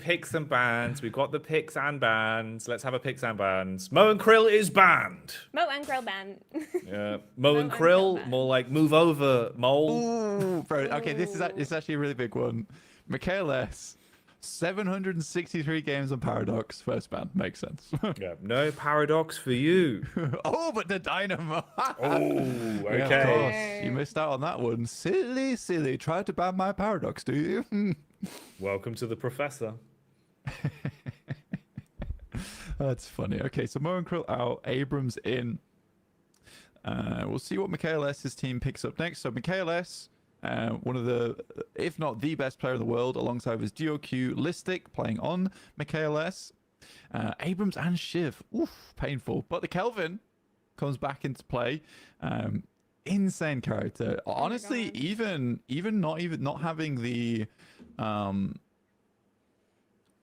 picks and bans. We've got the picks and bans. Let's have a picks and bans. Mo and Krill is banned. Mo and Krill banned. Yeah, Mo and Krill, more like move over, mole. Ooh, bro. Okay, this is actually a really big one. MikaelS, 763 games on Paradox. First ban. Makes sense. Yeah, no paradox for you. Oh, but the Dynamo. Oh, okay. Yeah, of course. You missed out on that one. Silly. Try to ban my Paradox, do you? Welcome to the professor. That's funny. Okay, so Mo and Krill out. Abrams in. We'll see what MikaelS's team picks up next. So MikaelS, one of the, if not the best player in the world, alongside his duo Q, Lystic, playing on MikaelS. Abrams and Shiv. Oof, painful. But the Kelvin comes back into play. Insane character. Honestly, even not having the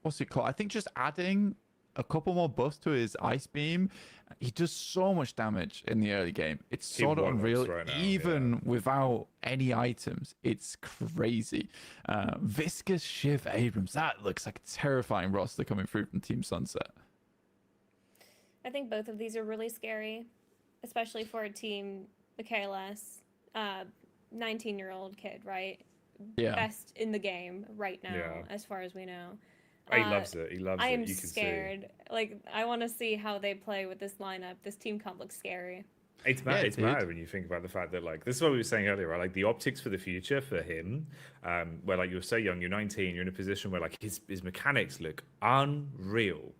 what's it called? I think just adding a couple more buffs to his ice beam, he does so much damage in the early game. It's sort of unreal, right now, even without any items. It's crazy. Viscous Shiv Abrams. That looks like a terrifying roster coming through from Team Sunset. I think both of these are really scary, especially for a team MikaelS, 19-year-old kid, right? Yeah. Best in the game right now, Yeah. as far as we know. He loves it. He loves it. I am You can scared. see. Like, I want to see how they play with this lineup. This team comp looks scary. It's mad. Yeah, It's mad when you think about the fact that, like, this is what we were saying earlier, right? Like, the optics for the future for him, where, like, you're so young, you're 19, you're in a position where, like, his mechanics look unreal.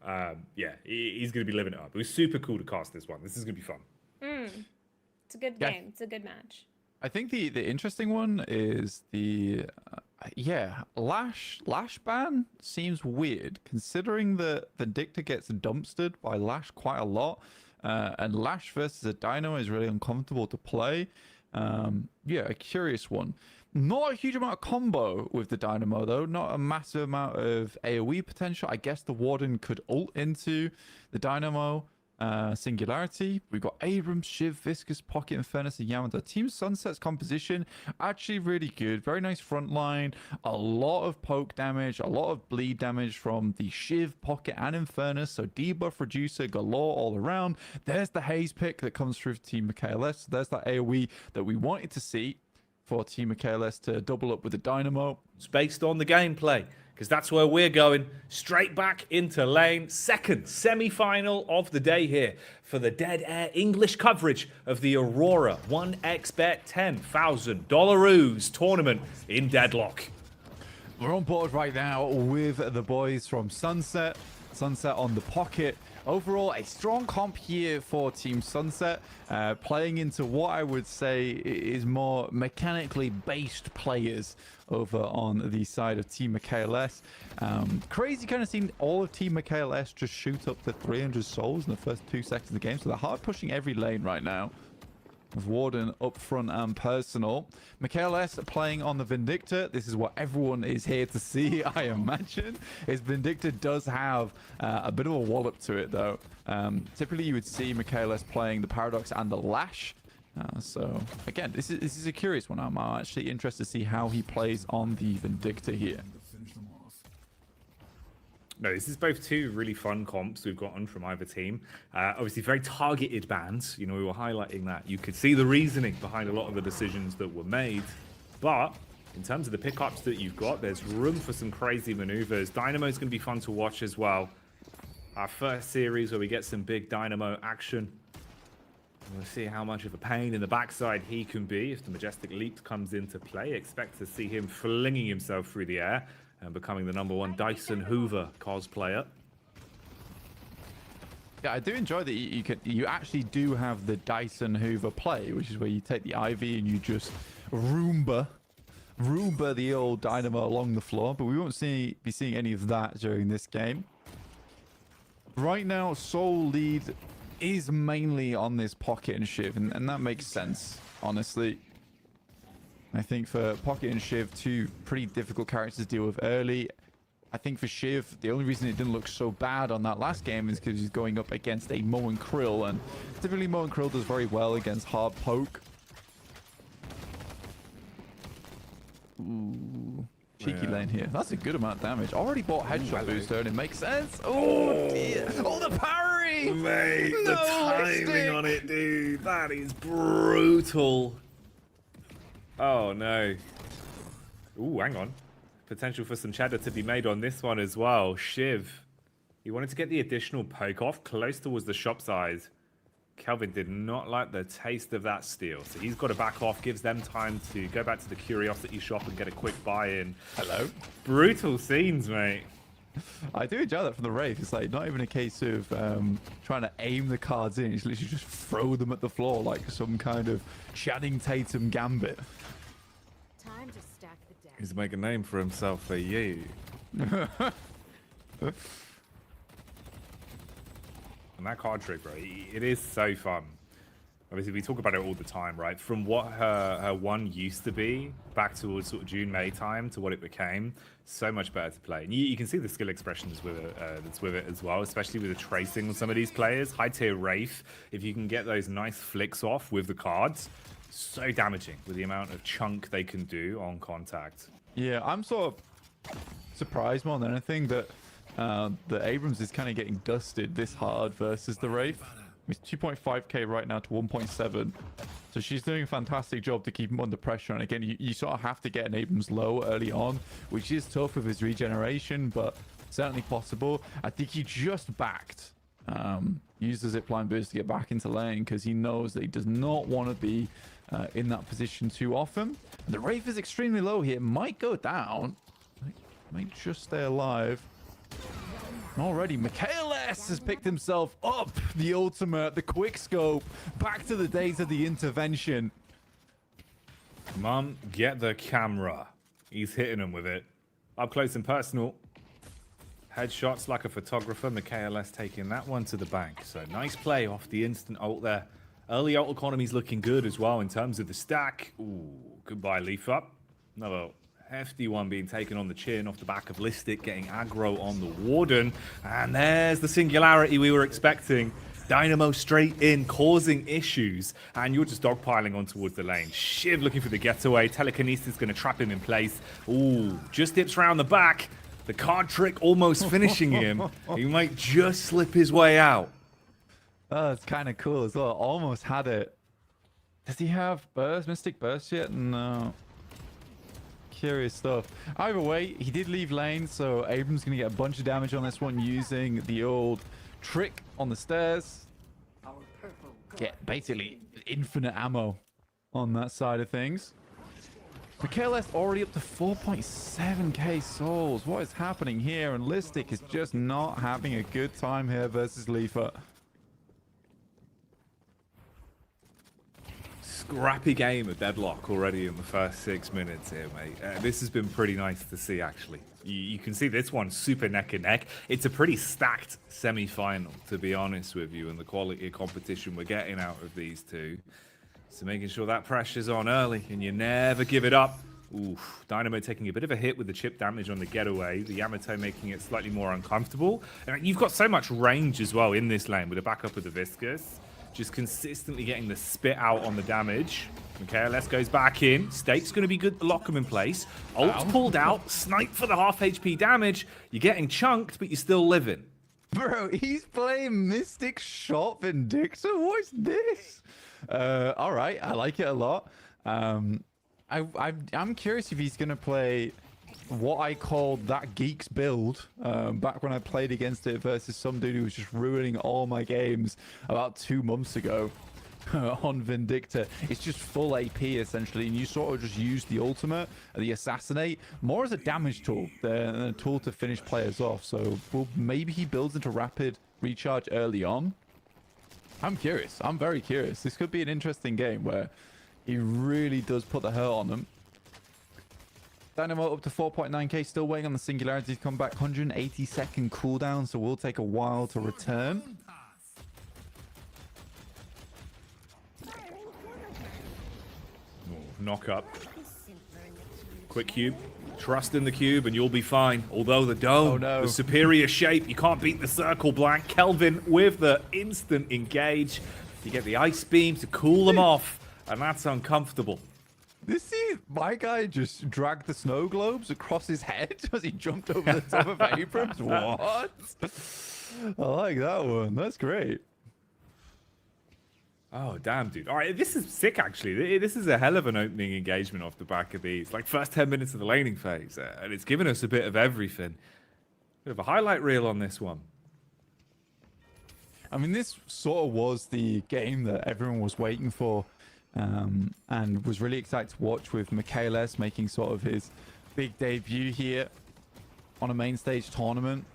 Yeah, he's going to be living it up. It was super cool to cast this one. This is going to be fun. It's a good game. It's a good match. I think the interesting one is the Lash ban seems weird considering that Vindicta gets dumpstered by Lash quite a lot, and Lash versus a Dino is really uncomfortable to play. Yeah, a curious one. Not a huge amount of combo with the Dynamo though, not a massive amount of AoE potential. I guess the Warden could ult into the Dynamo. Singularity. We've got Abrams, Shiv, Viscous, Pocket, and Furnace, and Yamato. Team Sunset's composition actually really good. Very nice front line. A lot of poke damage, a lot of bleed damage from the Shiv, Pocket, and Infernus. So debuff reducer galore all around. There's the Haze pick that comes through Team MikaelS. There's that AoE that we wanted to see for Team MikaelS to double up with the Dynamo. It's based on the gameplay, because that's where we're going. Straight back into lane. Second semi-final of the day here for the Dead Air English coverage of the Aurora 1xBet $10,000 tournament in Deadlock. We're on board right now with the boys from Sunset. Sunset on the Pocket. Overall, a strong comp here for Team Sunset, playing into what I would say is more mechanically based players over on the side of Team MikaelS. Crazy kind of seeing all of Team MikaelS just shoot up to 300 souls in the first 2 seconds of the game, so they're hard pushing every lane right now. With Warden up front and personal. MikaelS playing on the Vindicta. This is what everyone is here to see, I imagine. His Vindicta does have a bit of a wallop to it, though. Typically, you would see MikaelS playing the Paradox and the Lash. So, again, this is a curious one. I'm actually interested to see how he plays on the Vindicta here. No, this is both two really fun comps we've got on from either team. Obviously, very targeted bans. You know, we were highlighting that. You could see the reasoning behind a lot of the decisions that were made. But in terms of the pickups that you've got, there's room for some crazy maneuvers. Dynamo's going to be fun to watch as well. Our first series where we get some big Dynamo action. We'll see how much of a pain in the backside he can be if the Majestic Leap comes into play. Expect to see him flinging himself through the air and becoming the #1 Dyson Hoover cosplayer. Yeah, I do enjoy that you actually do have the Dyson Hoover play, which is where you take the IV and you just Roomba the old Dynamo along the floor, but we won't be seeing any of that during this game. Right now, Soul lead is mainly on this Pocket and Shiv, and that makes sense, honestly. I think for Pocket and Shiv, two pretty difficult characters to deal with early. I think for Shiv, the only reason it didn't look so bad on that last game is because he's going up against a Mo and Krill, and typically Mo and Krill does very well against hard poke. Ooh. cheeky Yeah. lane here. That's a good amount of damage. Already bought headshot booster, and it makes sense. Oh, dear. Oh, the parry! Mate, the No, timing Lystic. on it, dude. That is brutal. Oh, no. Ooh, hang on. Potential for some cheddar to be made on this one as well. Shiv. He wanted to get the additional poke off close towards the shop side. Kelvin did not like the taste of that steal, so he's got to back off, gives them time to go back to the Curiosity shop and get a quick buy-in. Hello. Brutal scenes, mate. I do enjoy that from the Wraith. It's like not even a case of trying to aim the cards in. It's literally just throw them at the floor like some kind of Channing Tatum gambit. Time to stack the deck. He's making a name for himself for you. And that card trick, bro, it is so fun. Obviously, we talk about it all the time, right? From what her one used to be, back towards sort of June, May time, to what it became, so much better to play. And you can see the skill expressions with it, that's with it as well, especially with the tracing on some of these players. High tier Wraith, if you can get those nice flicks off with the cards, so damaging with the amount of chunk they can do on contact. Yeah, I'm sort of surprised more than anything that the Abrams is kind of getting dusted this hard versus the Wraith. It's 2.5k right now to 1.7. So she's doing a fantastic job to keep him under pressure. And again, you sort of have to get an Abrams low early on, which is tough with his regeneration, but certainly possible. I think he just backed, used the zipline boost to get back into lane because he knows that he does not want to be in that position too often. And the Wraith is extremely low here. It might go down. Might just stay alive. And already, MikaelS has picked himself up the ultimate, the quick scope, back to the days of the intervention. Mum, get the camera. He's hitting him with it. Up close and personal. Headshots like a photographer. MikaelS taking that one to the bank. So nice play off the instant ult there. Early ult economy's looking good as well in terms of the stack. Ooh, goodbye Lefaa. Another hefty one being taken on the chin off the back of Lystic, getting aggro on the Warden. And there's the singularity we were expecting. Dynamo straight in, causing issues. And you're just dogpiling on towards the lane. Shiv looking for the getaway. Telekinesis going to trap him in place. Ooh, just dips around the back. The card trick almost finishing him. He might just slip his way out. Oh, it's kind of cool as well. Almost had it. Does he have burst, Mystic Burst yet? No. Curious stuff. Either way, he did leave lane, so Abrams going to get a bunch of damage on this one using the old trick on the stairs. Get basically infinite ammo on that side of things. MikaelS already up to 4.7k souls. What is happening here? And Lystic is just not having a good time here versus Lefaa. Scrappy game of Deadlock already in the first 6 minutes here, mate. This has been pretty nice to see, actually. You can see this one super neck and neck. It's a pretty stacked semi-final, to be honest with you, and the quality of competition we're getting out of these two. So making sure that pressure's on early and you never give it up. Oof, Dynamo taking a bit of a hit with the chip damage on the getaway. The Yamato making it slightly more uncomfortable. And you've got so much range as well in this lane with the backup of the Viscous. Just consistently getting the spit out on the damage. MikaelS goes back in. Stake's going to be good to lock him in place. Ult's pulled out. Snipe for the half HP damage. You're getting chunked, but you're still living. Bro, he's playing Mystic Shot Vindictor. What is this? All right, I like it a lot. I'm curious if he's going to play what I called that geek's build back when I played against it versus some dude who was just ruining all my games about 2 months ago on Vindictor. It's just full AP essentially, and you sort of just use the ultimate, the assassinate, more as a damage tool than a tool to finish players off. So well, maybe he builds into rapid recharge early on. I'm curious. I'm very curious. This could be an interesting game where he really does put the hurt on them. Dynamo up to 4.9k, still waiting on the singularity to come back. 180-second cooldown, so will take a while to return. Knock up. Quick cube. Trust in the cube and you'll be fine. Although the dome, the superior shape, you can't beat the circle blank. Kelvin with the instant engage. You get the ice beam to cool them off, and that's uncomfortable. My guy just dragged the snow globes across his head as he jumped over the top of Abrams. What? I like that one. That's great. Oh, damn, dude. All right, this is sick, actually. This is a hell of an opening engagement off the back of these. Like, first 10 minutes of the laning phase. And it's given us a bit of everything. Bit of a highlight reel on this one. I mean, this sort of was the game that everyone was waiting for. And was really excited to watch with MikaelS making sort of his big debut here on a main stage tournament.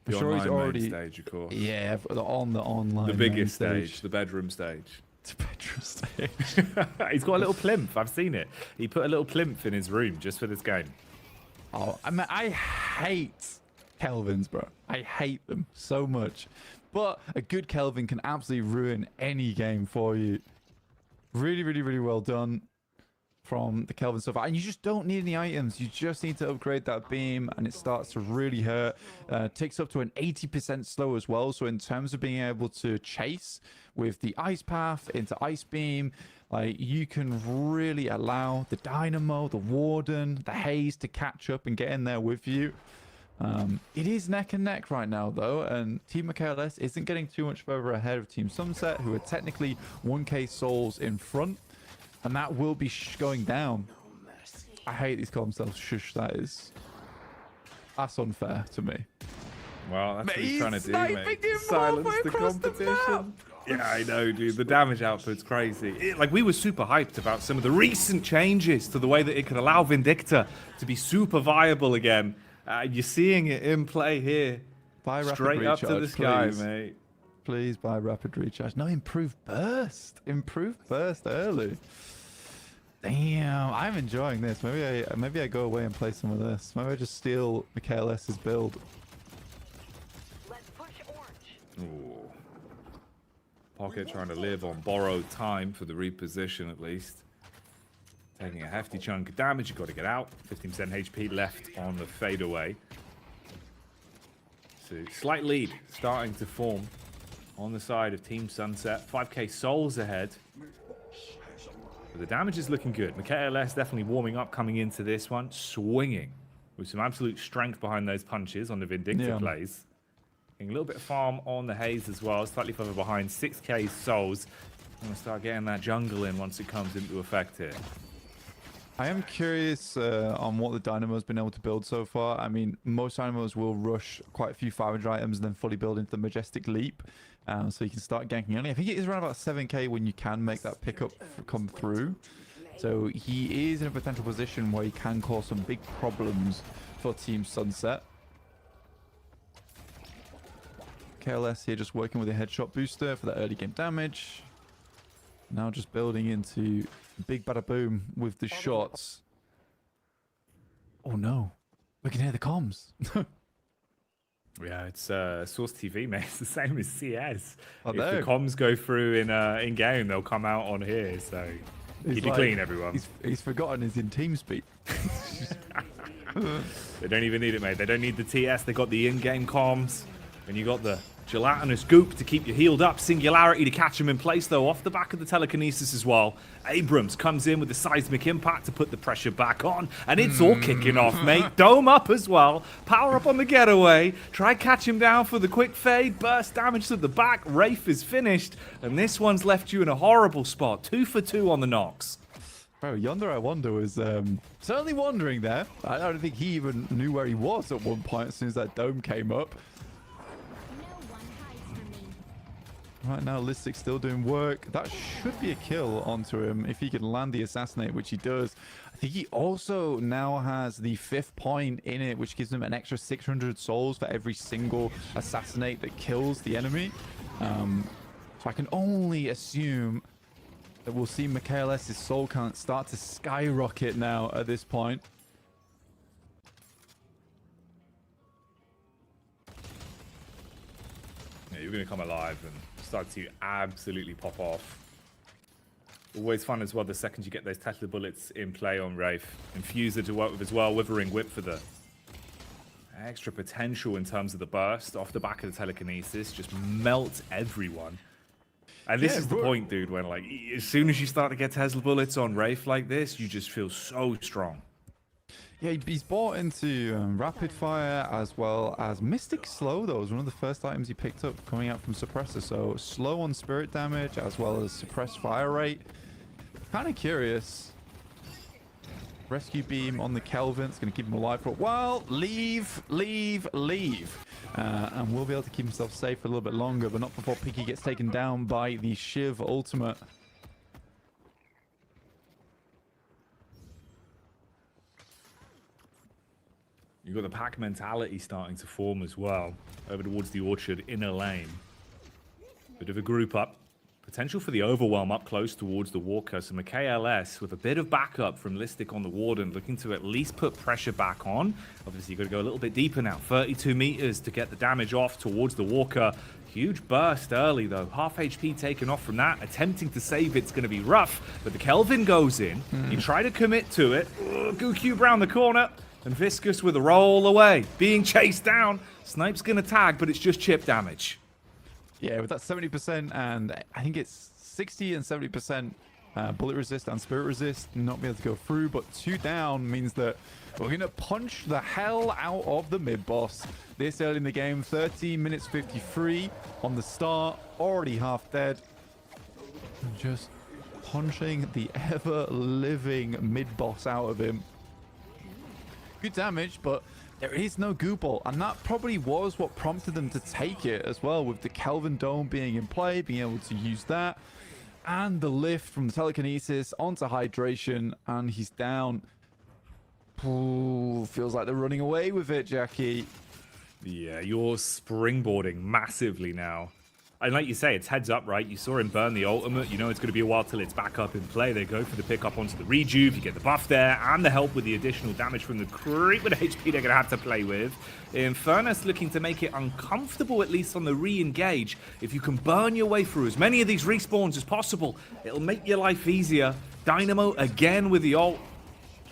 The sure he's online already main stage, of course. Yeah, on the online. The biggest main stage, the bedroom stage. The bedroom stage. He's got a little plinth. I've seen it. He put a little plinth in his room just for this game. Oh, I mean, I hate Kelvins, bro. I hate them so much. But a good Kelvin can absolutely ruin any game for you. Really, really, really well done from the Kelvin so far. And you just don't need any items. You just need to upgrade that beam and it starts to really hurt. Takes up to an 80% slow as well. So in terms of being able to chase with the ice path into ice beam, like you can really allow the Dynamo, the Warden, the Haze to catch up and get in there with you. It is neck and neck right now, though, and Team MikaelS isn't getting too much further ahead of Team Sunset, who are technically 1k souls in front, and that will be going down. I hate these call themselves shush. That's unfair to me. Well, that's what he's trying to do, mate. Him Silence halfway the across the competition. Yeah, I know, dude. The damage output's crazy. Like, we were super hyped about some of the recent changes to the way that it could allow Vindicta to be super viable again. You're seeing it in play here. Buy rapid Straight recharge, up to the sky, please. mate. Please buy rapid recharge. No, improved burst. Improved burst early. Damn, I'm enjoying this. Maybe I go away and play some of this. Maybe I just steal MikaelS's build. Let's push orange. Ooh. Pocket trying to live on borrowed time for the reposition, at least. Taking a hefty chunk of damage. You've got to get out. 15% HP left on the fadeaway. So slight lead starting to form on the side of Team Sunset. 5k souls ahead. But the damage is looking good. MikaelS definitely warming up coming into this one. Swinging with some absolute strength behind those punches on the Vindicta plays. Getting a little bit of farm on the Haze as well. Slightly further behind. 6k souls. I'm going to start getting that jungle in once it comes into effect here. I am curious on what the Dynamo's been able to build so far. I mean, most Dynamos will rush quite a few 500 items and then fully build into the Majestic Leap. So you can start ganking early. I think it is around about 7k when you can make that pickup come through. So he is in a potential position where he can cause some big problems for Team Sunset. MikaelS here just working with a headshot booster for that early game damage. Now just building into big bada boom with the shots. Oh no, we can hear the comms. Yeah, it's Source TV, mate. It's the same as CS. Oh, if the comms go through in game, they'll come out on here. So keep it clean, everyone. He's forgotten he's in TeamSpeak. They don't even need it, mate. They don't need the TS. They got the in-game comms, and you got the gelatinous goop to keep you healed up. Singularity to catch him in place, though, off the back of the telekinesis as well. Abrams comes in with the seismic impact to put the pressure back on, and it's all kicking off, mate. Dome up as well. Power up on the getaway. Try catch him down for the quick fade. Burst damage to the back. Rafe is finished, and this one's left you in a horrible spot. 2 for 2 on the knocks. Bro, Yonder, I wonder, was certainly wandering there. I don't think he even knew where he was at one point as soon as that dome came up. Right now, Lystic still doing work. That should be a kill onto him if he can land the assassinate, which he does. I think he also now has the 5th point in it, which gives him an extra 600 souls for every single assassinate that kills the enemy. So I can only assume that we'll see MikaelS's soul count start to skyrocket now at this point. Yeah, you're going to come alive and start to absolutely pop off. Always fun as well the second you get those Tesla bullets in play on Rafe. Infuser to work with as well, Withering Whip for the extra potential in terms of the burst off the back of the telekinesis. Just melt everyone. And this Yeah, is the bro. point, dude, when like as soon as you start to get Tesla bullets on Wraith like this, you just feel so strong. Yeah, he's bought into Rapid Fire as well as Mystic Slow, though. It was one of the first items he picked up coming out from Suppressor. So slow on spirit damage as well as suppressed fire rate. Kind of curious. Rescue beam on the Kelvin. It's going to keep him alive for a while. Leave. And we'll be able to keep himself safe for a little bit longer, but not before Piggy gets taken down by the Shiv ultimate. You've got the pack mentality starting to form as well over towards the orchard inner lane. Bit of a group up. Potential for the overwhelm up close towards the walker. So MikaelS with a bit of backup from Lystic on the warden, looking to at least put pressure back on. Obviously, you've got to go a little bit deeper now. 32 meters to get the damage off towards the walker. Huge burst early, though. Half HP taken off from that. Attempting to save it's going to be rough. But the Kelvin goes in. You try to commit to it. Goo Cube round the corner. And Viscous with a roll away. Being chased down. Snipe's going to tag, but it's just chip damage. Yeah, with that 70% and I think it's 60 and 70% bullet resist and spirit resist, not be able to go through, but 2 down means that we're going to punch the hell out of the mid-boss this early in the game. 13 minutes 53 on the start, already half dead. Just punching the ever-living mid-boss out of him. Good damage, but there is no goo ball, and that probably was what prompted them to take it as well, with the Kelvin Dome being in play, being able to use that, and the lift from the telekinesis onto hydration, and he's down. Ooh, feels like they're running away with it, Jackie. Yeah, you're springboarding massively now. And like you say, it's heads up, right? You saw him burn the ultimate. You know it's going to be a while till it's back up in play. They go for the pick up onto the rejuve. You get the buff there and the help with the additional damage from the creep with HP they're going to have to play with. Infernus looking to make it uncomfortable, at least on the re-engage. If you can burn your way through as many of these respawns as possible, it'll make your life easier. Dynamo again with the ult.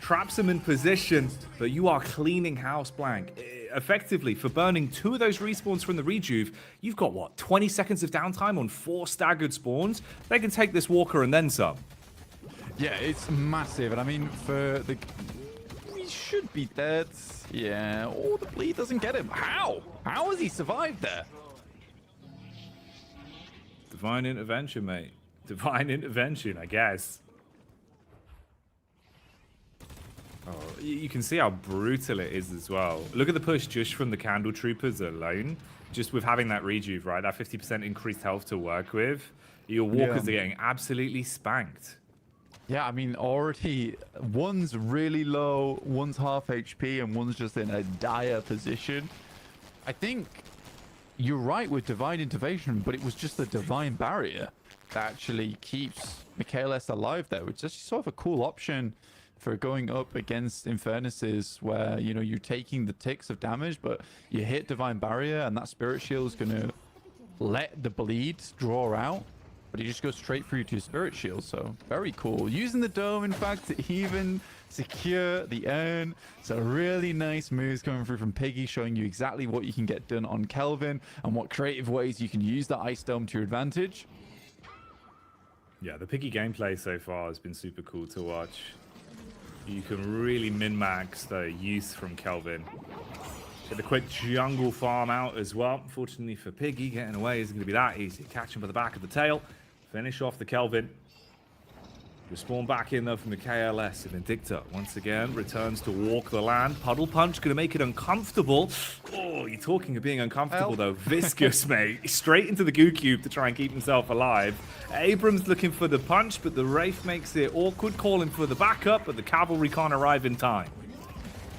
Traps him in position, but you are cleaning house, Blank. Effectively, for burning 2 of those respawns from the rejuve, you've got, what, 20 seconds of downtime on 4 staggered spawns? They can take this walker and then some. Yeah, it's massive, and I mean, for the... He should be dead. Yeah, oh, the bleed doesn't get him. How? How has he survived there? Divine intervention, mate. Divine intervention, I guess. Oh, you can see how brutal it is as well. Look at the push just from the Candle Troopers alone. Just with having that rejuve, right? That 50% increased health to work with. Your walkers are getting absolutely spanked. Yeah, I mean, already one's really low, one's half HP, and one's just in a dire position. I think you're right with Divine Intervention, but it was just the Divine Barrier that actually keeps MikaelS alive there, which is sort of a cool option for going up against Infernuses, where, you know, you're taking the ticks of damage, but you hit Divine Barrier, and that Spirit Shield is going to let the bleed draw out, but it just goes straight through to your Spirit Shield. So very cool. Using the Dome, in fact, to even secure the urn. So really nice moves coming through from Piggy, showing you exactly what you can get done on Kelvin and what creative ways you can use that Ice Dome to your advantage. Yeah, the Piggy gameplay so far has been super cool to watch. You can really min-max the use from Kelvin. Get the quick jungle farm out as well. Fortunately for Piggy, getting away isn't going to be that easy. Catch him by the back of the tail. Finish off the Kelvin. Respawn back in though from the MikaelS. And Vindicta once again returns to walk the land. Puddle Punch going to make it uncomfortable. Oh, you're talking of being uncomfortable though. Viscous, mate. Straight into the goo cube to try and keep himself alive. Abrams looking for the punch, but the Wraith makes it awkward, calling for the backup, but the cavalry can't arrive in time.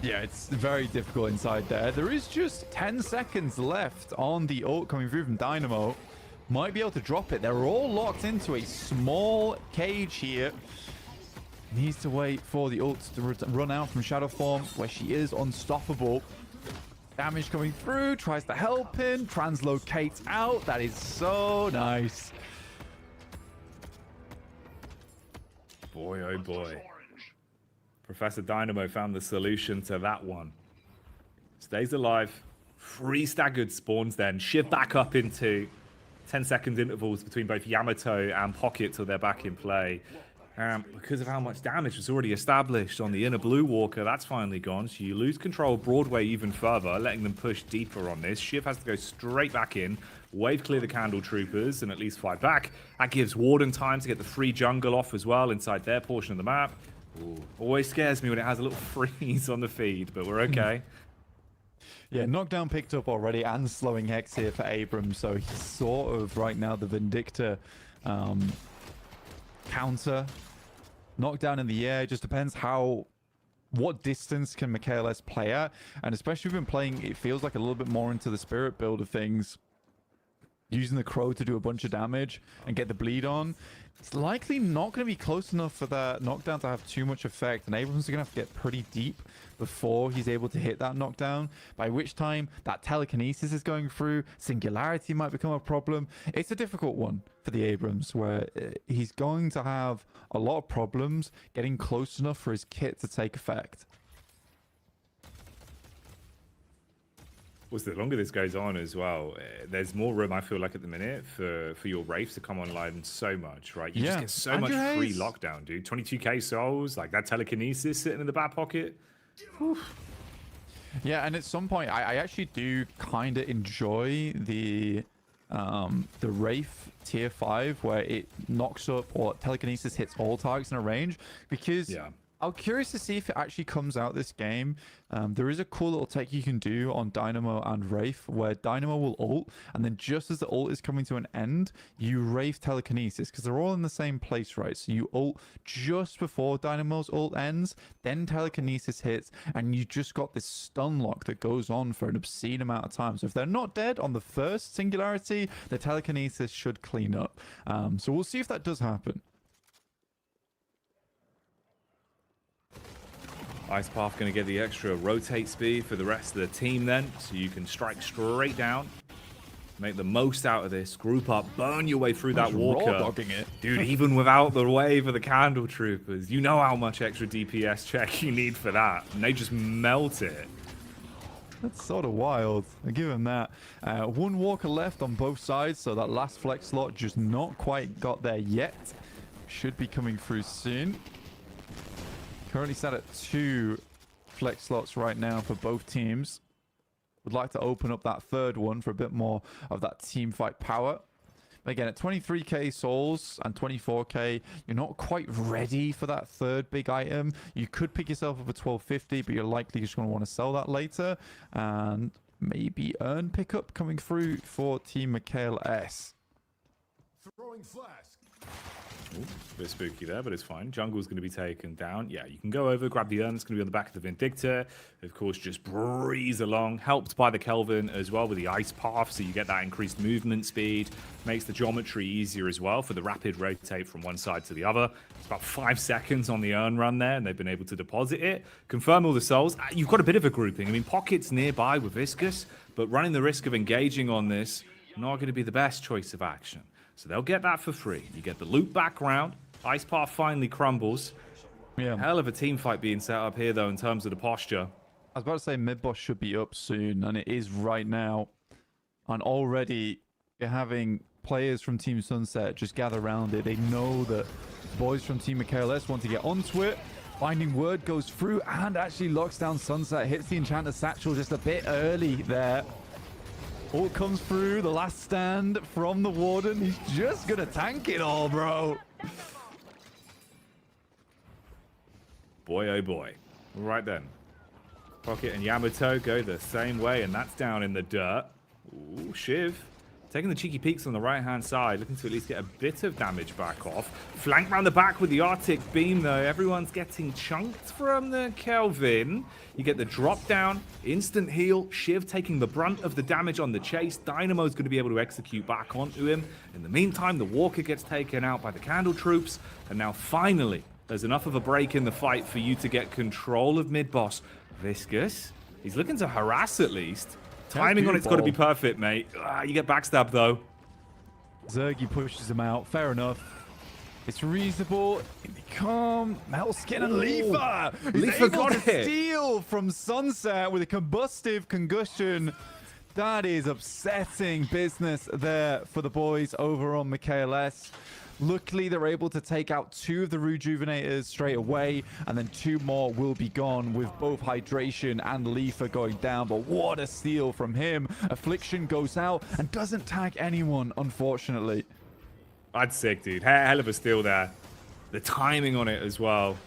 Yeah, it's very difficult inside there. There is just 10 seconds left on the ult coming through from Dynamo. Might be able to drop it. They're all locked into a small cage here. Needs to wait for the ult to run out from Shadow Form, where she is unstoppable. Damage coming through, tries to help him, translocates out. That is so nice. Boy, oh boy. Professor Dynamo found the solution to that one. Stays alive. 3 staggered spawns then. Shiv back up into 10-second intervals between both Yamato and Pocket till they're back in play. Because of how much damage was already established on the inner blue walker, that's finally gone. So you lose control of Broadway even further, letting them push deeper on this. Shiv has to go straight back in, wave clear the Candle Troopers, and at least fight back. That gives Warden time to get the free jungle off as well inside their portion of the map. Ooh, always scares me when it has a little freeze on the feed, but we're okay. Yeah, knockdown picked up already and slowing Hex here for Abrams, so he's sort of right now the Vindictor counter. Knockdown in the air, just depends what distance can MikaelS play at, and especially if we've been playing, it feels like a little bit more into the spirit build of things, using the crow to do a bunch of damage and get the bleed on. It's likely not going to be close enough for that knockdown to have too much effect, and Abrams is going to have to get pretty deep before he's able to hit that knockdown, by which time that telekinesis is going through, singularity might become a problem. It's a difficult one for the Abrams, where he's going to have a lot of problems getting close enough for his kit to take effect. Well, the longer this goes on as well, there's more room, I feel like, at the minute for your Wraiths to come online so much, right? You just get so much free lockdown, dude. 22k souls, like that telekinesis sitting in the back pocket. Whew. Yeah, and at some point, I actually do kind of enjoy the Wraith tier 5, where it knocks up or telekinesis hits all targets in a range, because I'm curious to see if it actually comes out this game. There is a cool little tech you can do on Dynamo and Wraith, where Dynamo will ult, and then just as the ult is coming to an end, you Wraith telekinesis, because they're all in the same place, right? So you ult just before Dynamo's ult ends, then telekinesis hits, and you just got this stun lock that goes on for an obscene amount of time. So if they're not dead on the first singularity, the telekinesis should clean up. So we'll see if that does happen. Ice Path going to get the extra rotate speed for the rest of the team then, so you can strike straight down, make the most out of this, group up, burn your way through that walker. It. Dude, even without the wave of the Candle Troopers, you know how much extra DPS check you need for that, and they just melt it. That's sort of wild. I give him that. One walker left on both sides, so that last flex slot just not quite got there yet. Should be coming through soon. Currently sat at 2 flex slots right now for both teams. Would like to open up that third one for a bit more of that team fight power. But again, at 23k souls and 24k, you're not quite ready for that third big item. You could pick yourself up at 1250, but you're likely just going to want to sell that later. And maybe earn pickup coming through for Team MikaelS. Throwing flask. Ooh, a bit spooky there, but it's fine. Jungle's going to be taken down. Yeah, you can go over, grab the urn. It's going to be on the back of the Vindictor. Of course, just breeze along. Helped by the Kelvin as well with the Ice Path, so you get that increased movement speed. Makes the geometry easier as well for the rapid rotate from one side to the other. It's about 5 seconds on the urn run there, and they've been able to deposit it. Confirm all the souls. You've got a bit of a grouping. I mean, Pocket's nearby with Viscous, but running the risk of engaging on this, not going to be the best choice of action. So they'll get that for free. You get the loop background. Ice Path finally crumbles. Yeah. Hell of a team fight being set up here, though, in terms of the posture. I was about to say mid-boss should be up soon, and it is right now. And already you're having players from Team Sunset just gather around it. They know that boys from Team MikaelS want to get onto it. Binding Word goes through and actually locks down Sunset. Hits the Enchanter Satchel just a bit early there. Ult comes through, the last stand from the Warden. He's just gonna tank it all, bro. Boy, oh boy. Right then. Pocket and Yamato go the same way, and that's down in the dirt. Ooh, Shiv. Taking the cheeky peeks on the right-hand side, looking to at least get a bit of damage back off. Flank round the back with the Arctic Beam, though. Everyone's getting chunked from the Kelvin. You get the drop down, instant heal. Shiv taking the brunt of the damage on the chase. Dynamo's going to be able to execute back onto him. In the meantime, the Walker gets taken out by the Candle Troops. And now, finally, there's enough of a break in the fight for you to get control of mid-boss. Viscous, he's looking to harass at least. Timing on it's got to be perfect, mate. You get backstabbed, though. Zerggy pushes him out. Fair enough. It's reasonable. Calm. Metal Skin and Lefaa. He's able to steal from Sunset with a combustive concussion. That is upsetting business there for the boys over on MikaelS. Luckily, they're able to take out 2 of the Rejuvenators straight away, and then 2 more will be gone with both Hydration and Lefaa going down. But what a steal from him. Affliction goes out and doesn't tag anyone, unfortunately. That's sick, dude. Hell of a steal there. The timing on it as well.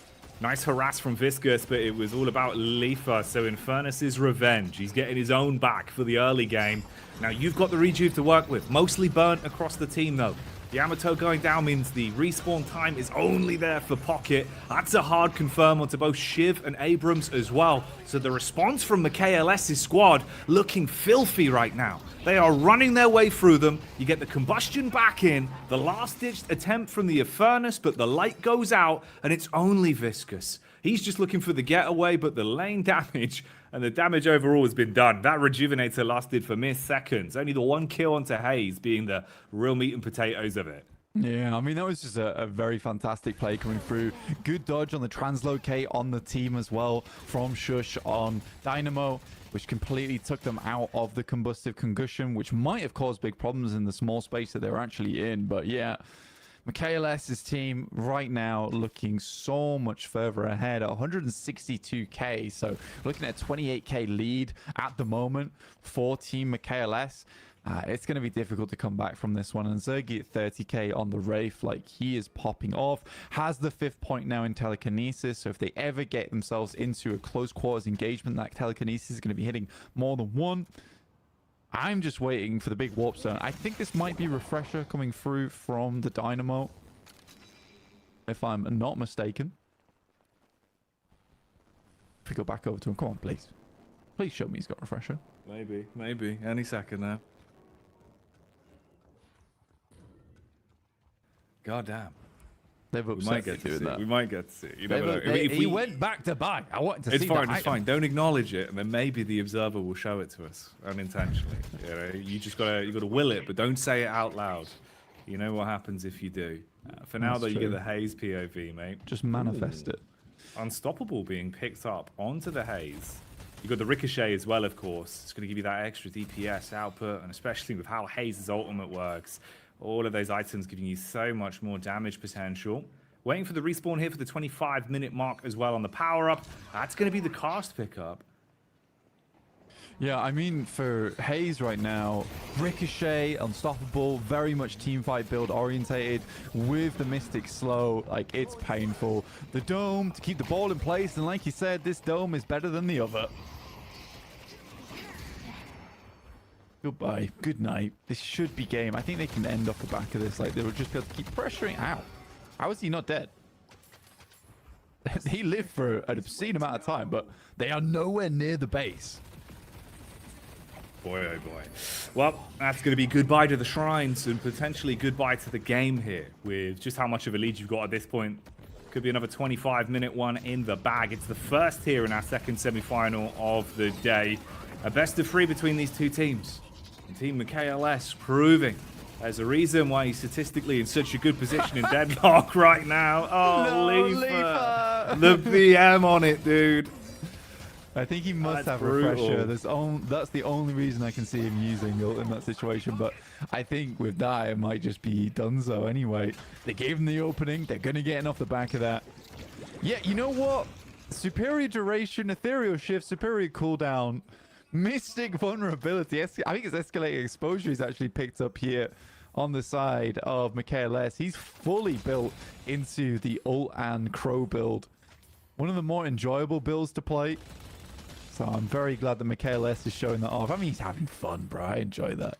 Nice harass from Viscous, but it was all about Lefaa. So Infernus's revenge. He's getting his own back for the early game. Now you've got the Rejuve to work with. Mostly burnt across the team, though. Yamato going down means the respawn time is only there for Pocket. That's a hard confirm onto both Shiv and Abrams as well. So the response from MikaelS's squad looking filthy right now. They are running their way through them. You get the combustion back in, the last-ditched attempt from the Infernus, but the light goes out, and it's only Viscous. He's just looking for the getaway, but the lane damage and the damage overall has been done. That Rejuvenator lasted for mere seconds. Only the 1 kill onto Hayes being the real meat and potatoes of it. Yeah, I mean, that was just a very fantastic play coming through. Good dodge on the translocate on the team as well from Shush on Dynamo, which completely took them out of the combustive concussion, which might have caused big problems in the small space that they were actually in. But yeah, MikaelS's team right now looking so much further ahead at 162k. So looking at 28k lead at the moment for Team MikaelS. It's going to be difficult to come back from this one. And Zerggy at 30k on the Wraith, like he is popping off. Has the 5th point now in telekinesis. So if they ever get themselves into a close quarters engagement, that telekinesis is going to be hitting more than 1. I'm just waiting for the big warp zone. I think this might be Refresher coming through from the Dynamo, if I'm not mistaken. If we go back over to him, come on, please. Please show me he's got Refresher. Maybe. Any second now. God damn. They've We might get to see it. We might get to see it. You never know. He went back to buy. I wanted to see that. It's fine. Don't acknowledge it, and then maybe the observer will show it to us unintentionally. You know, you gotta will it, but don't say it out loud. You know what happens if you do. For now, though, you get the Haze POV, mate. Just manifest it. Unstoppable being picked up onto the Haze. You got the Ricochet as well, of course. It's going to give you that extra DPS output, and especially with how Haze's ultimate works. All of those items giving you so much more damage potential. Waiting for the respawn here for the 25-minute mark as well on the power-up. That's going to be the cast pickup. Yeah, I mean, for Hayes right now, Ricochet, Unstoppable, very much teamfight build orientated with the Mystic slow. Like, it's painful. The Dome to keep the ball in place, and like you said, this Dome is better than the other. Goodbye. Good night. This should be game. I think they can end off the back of this. Like, they will just be able to keep pressuring. Ow. How is he not dead? He lived for an obscene amount of time, but they are nowhere near the base. Boy, oh boy. Well, that's going to be goodbye to the Shrines and potentially goodbye to the game here with just how much of a lead you've got at this point. Could be another 25-minute one in the bag. It's the first here in our second semi-final of the day. A best of 3 between these two teams. And Team MikaelS proving there's a reason why he's statistically in such a good position in Deadlock right now. Oh, No, Lefaa. The VM on it, dude. I think he must have brutal. Refresher. That's the only reason I can see him using ult in that situation. But I think with that, it might just be donezo anyway. They gave him the opening. They're going to get off the back of that. Yeah, you know what? Superior duration, ethereal shift, superior cooldown, mystic vulnerability. I think it's escalating exposure he's actually picked up here on the side of MikaelS. He's fully built into the ult and crow build. One of the more enjoyable builds to play. So I'm very glad that MikaelS is showing that off. I mean, he's having fun, bro. I enjoy that.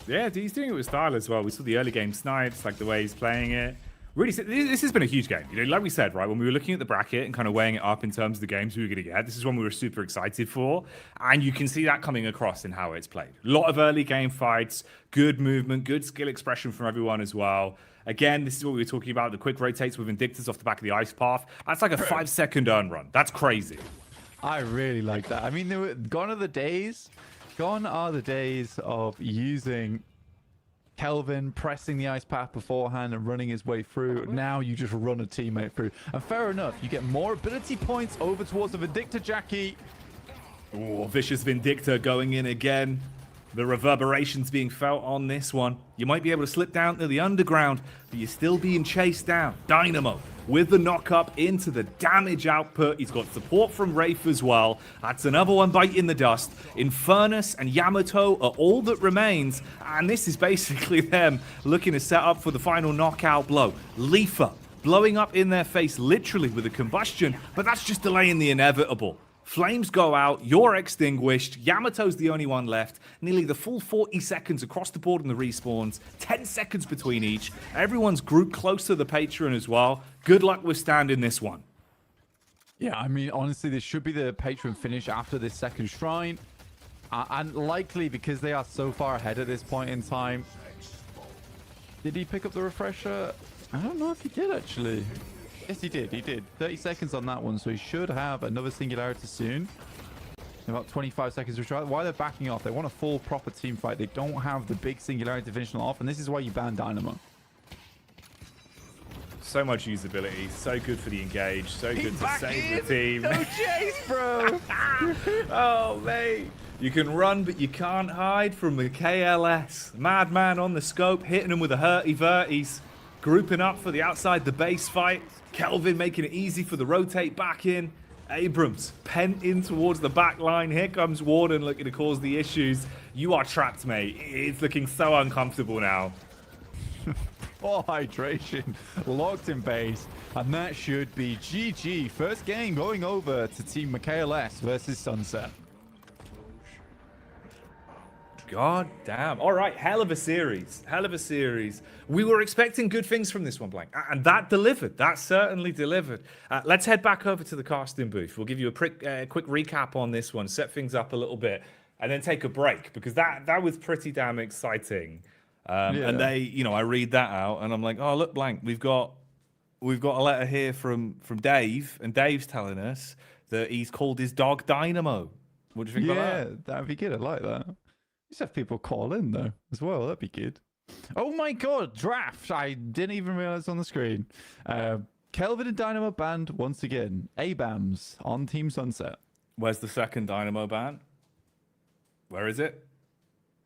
Yeah, he's doing it with style as well. We saw the early game snipes, like the way he's playing it. Really, this has been a huge game. You know, like we said, right, when we were looking at the bracket and kind of weighing it up in terms of the games we were going to get, this is one we were super excited for. And you can see that coming across in how it's played. A lot of early game fights, good movement, good skill expression from everyone as well. Again, this is what we were talking about, the quick rotates with Invictus off the back of the ice path. That's like a 5-second earn run. That's crazy. I really like that. I mean, gone are the days of using Kelvin pressing the ice path beforehand and running his way through. Now you just run a teammate through. And fair enough, you get more ability points over towards the Vindicta Jackie. Oh, Vicious Vindictor going in again. The reverberations being felt on this one. You might be able to slip down to the underground, but you're still being chased down. Dynamo with the knock up into the damage output. He's got support from Wraith as well. That's another one biting the dust. Infernus and Yamato are all that remains, and this is basically them looking to set up for the final knockout blow. Lefaa blowing up in their face literally with a combustion, but that's just delaying the inevitable. Flames go out, you're extinguished, Yamato's the only one left, nearly the full 40 seconds across the board in the respawns, 10 seconds between each, everyone's grouped close to the Patreon as well. Good luck withstanding this one. Yeah, I mean, honestly, this should be the Patreon finish after this second shrine. And likely because they are so far ahead at this point in time. Did he pick up the refresher? I don't know if he did, actually. Yes, he did. He did. 30 seconds on that one, so he should have another singularity soon. In about 25 seconds to try. Why they're backing off? They want a full proper team fight. They don't have the big singularity to finish them off, and this is why you ban Dynamo. So much usability, so good for the engage, so good to save the team. No chase, bro. Oh, mate. You can run, but you can't hide from MikaelS. Madman on the scope, hitting him with the hurty verties. Grouping up for the outside the base fight. Kelvin making it easy for the rotate back in. Abrams pent in towards the back line. Here comes Warden looking to cause the issues. You are trapped, mate. It's looking so uncomfortable now. Oh, hydration. Locked in base. And that should be GG. First game going over to Team MikaelS versus Sunset. God damn. All right, hell of a series. Hell of a series. We were expecting good things from this one, Blank. And that delivered. That certainly delivered. Let's head back over to the casting booth. We'll give you a quick recap on this one, set things up a little bit, and then take a break, because that was pretty damn exciting. And they, you know, I read that out, and I'm like, oh, look, Blank, we've got a letter here from Dave, and Dave's telling us that he's called his dog Dynamo. What do you think about that? Yeah, that'd be good. I like that. Just have people call in though as well. That'd be good. Oh my god, draft! I didn't even realize on the screen. Kelvin and Dynamo banned once again. ABAMs on Team Sunset. Where's the second Dynamo ban? Where is it?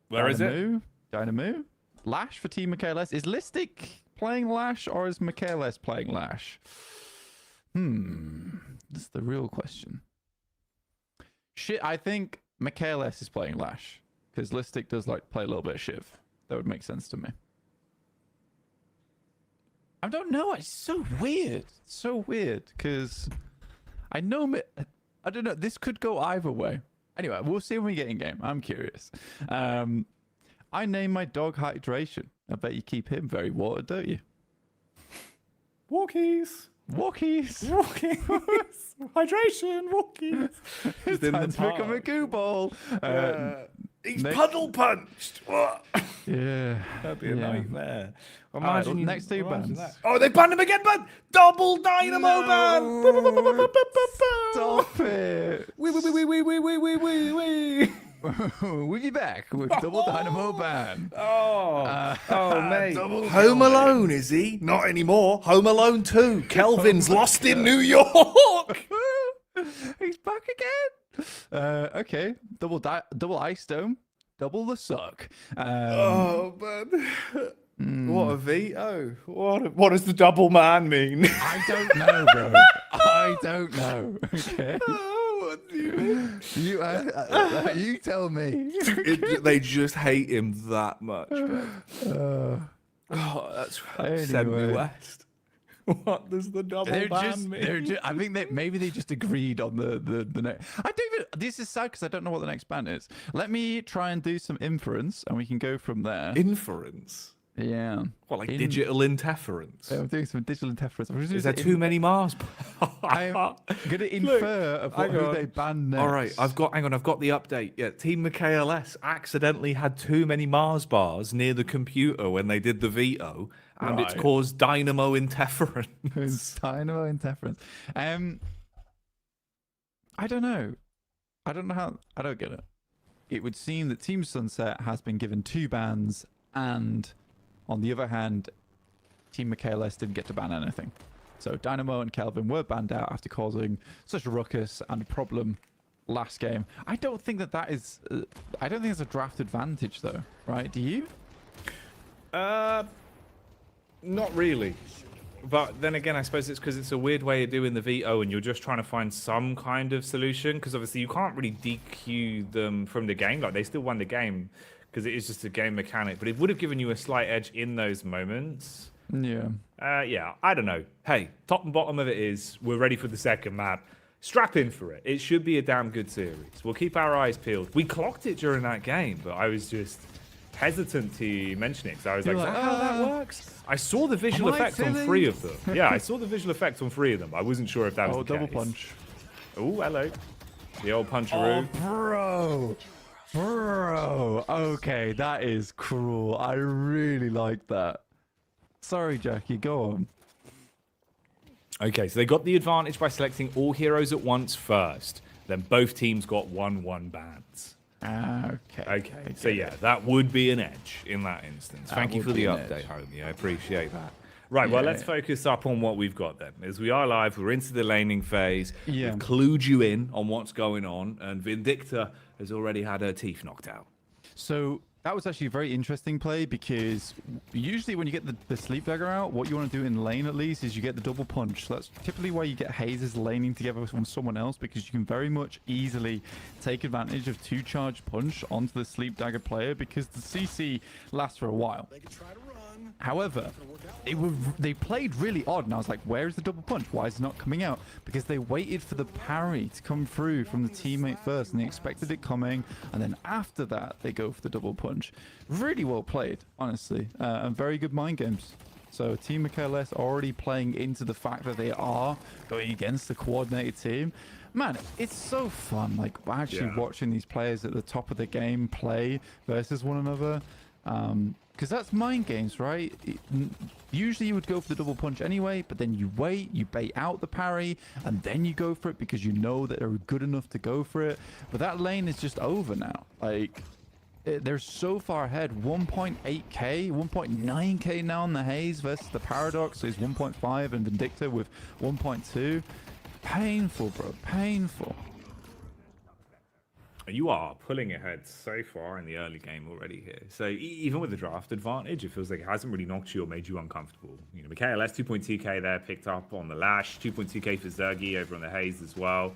Where is it? Dynamo. Lash for Team MikaelS. Is Lystic playing Lash or is MikaelS playing Lash? That's the real question. Shit, I think MikaelS is playing Lash. Because Lystic does like play a little bit of Shiv. That would make sense to me. I don't know. It's so weird. So weird. Because I know... I don't know. This could go either way. Anyway, we'll see when we get in game. I'm curious. I named my dog Hydration. I bet you keep him very watered, don't you? Walkies. Walkies. Walkies. Hydration. Walkies. It's time to become a goo ball. He's puddle punched. Yeah. That'd be a nightmare. Imagine next two bans. Oh, they banned him again, but double Dynamo ban. Stop it. Wee. We'll be back with double Dynamo ban. Oh, mate. Double Home joy. Alone, is he? Not anymore. Home Alone 2. Kelvin's lost in New York. He's back again. Okay. Double Ice Dome. Double the suck. Oh, man. What a veto. What does the double man mean? I don't know, bro. I don't know. Okay. What do you mean? You tell me. They just hate him that much. Oh, that's send me west. What does the double ban mean? I think that maybe they just agreed on the next. I don't even. This is sad because I don't know what the next ban is. Let me try and do some inference, and we can go from there. Inference. Yeah. What, like digital interference? I'm doing some digital interference. Is there too many Mars? I'm going to infer of who they banned next. All right, I've got the update. Yeah, Team MikaelS accidentally had too many Mars bars near the computer when they did the veto, and it's caused dynamo interference. Dynamo interference. I don't know. I don't know how. I don't get it. It would seem that Team Sunset has been given 2 bans, and on the other hand, Team MikaelS didn't get to ban anything. So Dynamo and Kelvin were banned out after causing such a ruckus and a problem last game. I don't think that is. I don't think it's a draft advantage though, right? Do you? Not really. But then again, I suppose it's because it's a weird way of doing the veto and you're just trying to find some kind of solution, because obviously you can't really DQ them from the game. Like, they still won the game because it is just a game mechanic, but it would have given you a slight edge in those moments. Yeah. Yeah, I don't know. Hey, top and bottom of it is we're ready for the second map. Strap in for it. It should be a damn good series. We'll keep our eyes peeled. We clocked it during that game, but I was just hesitant to mention it because I was like, is that how that works? I saw the visual effect on 3 of them. Yeah, I saw the visual effect on 3 of them. I wasn't sure if that was the double case. punch. Oh, hello. The old puncheroo. Oh, bro. Okay, that is cruel. I really like that. Sorry, Jackie, go on. Okay, so they got the advantage by selecting all heroes at once first. Then both teams got 1-1 bans. Okay. So yeah, that would be an edge in that instance. Thank you for the update, homie. I appreciate that. Right, well, let's focus up on what we've got then. As we are live, we're into the laning phase. Yeah. We've clued you in on what's going on, and Vindicta has already had her teeth knocked out. So that was actually a very interesting play, because usually when you get the sleep dagger out, what you want to do in lane at least is you get the double punch. So that's typically why you get hazes laning together with someone else, because you can very much easily take advantage of 2-charge punch onto the sleep dagger player, because the CC lasts for a while. However, they played really odd, and I was like, where is the double punch? Why is it not coming out? Because they waited for the parry to come through from the teammate first, and they expected it coming, and then after that, they go for the double punch. Really well played, honestly, and very good mind games. So Team MikaelS already playing into the fact that they are going against a coordinated team. Man, it's so fun, like, actually watching these players at the top of the game play versus one another. Because that's mind games, right? Usually you would go for the double punch anyway, but then you wait, you bait out the parry, and then you go for it because you know that they're good enough to go for it. But that lane is just over now. Like, they're so far ahead. 1.8k, 1.9k now on the Haze versus the Paradox is 1.5, and Vindicta with 1.2. Painful, bro. Painful. You are pulling ahead so far in the early game already here. So even with the draft advantage, it feels like it hasn't really knocked you or made you uncomfortable. You know, MikaelS 2.2k there, picked up on the Lash, 2.2k for Zerggy over on the Haze as well.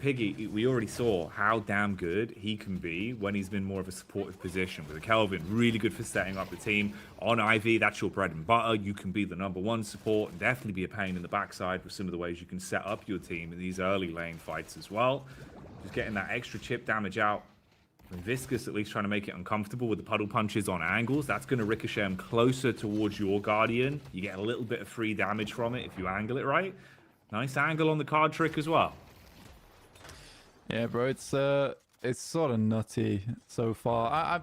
Piggy, we already saw how damn good he can be when he's been more of a supportive position. With a Kelvin, really good for setting up the team. On Ivy, that's your bread and butter. You can be the #1 support and definitely be a pain in the backside with some of the ways you can set up your team in these early lane fights as well. Just getting that extra chip damage out. And Viscous at least trying to make it uncomfortable with the puddle punches on angles. That's going to ricochet him closer towards your Guardian. You get a little bit of free damage from it if you angle it right. Nice angle on the card trick as well. Yeah, bro, it's sort of nutty so far.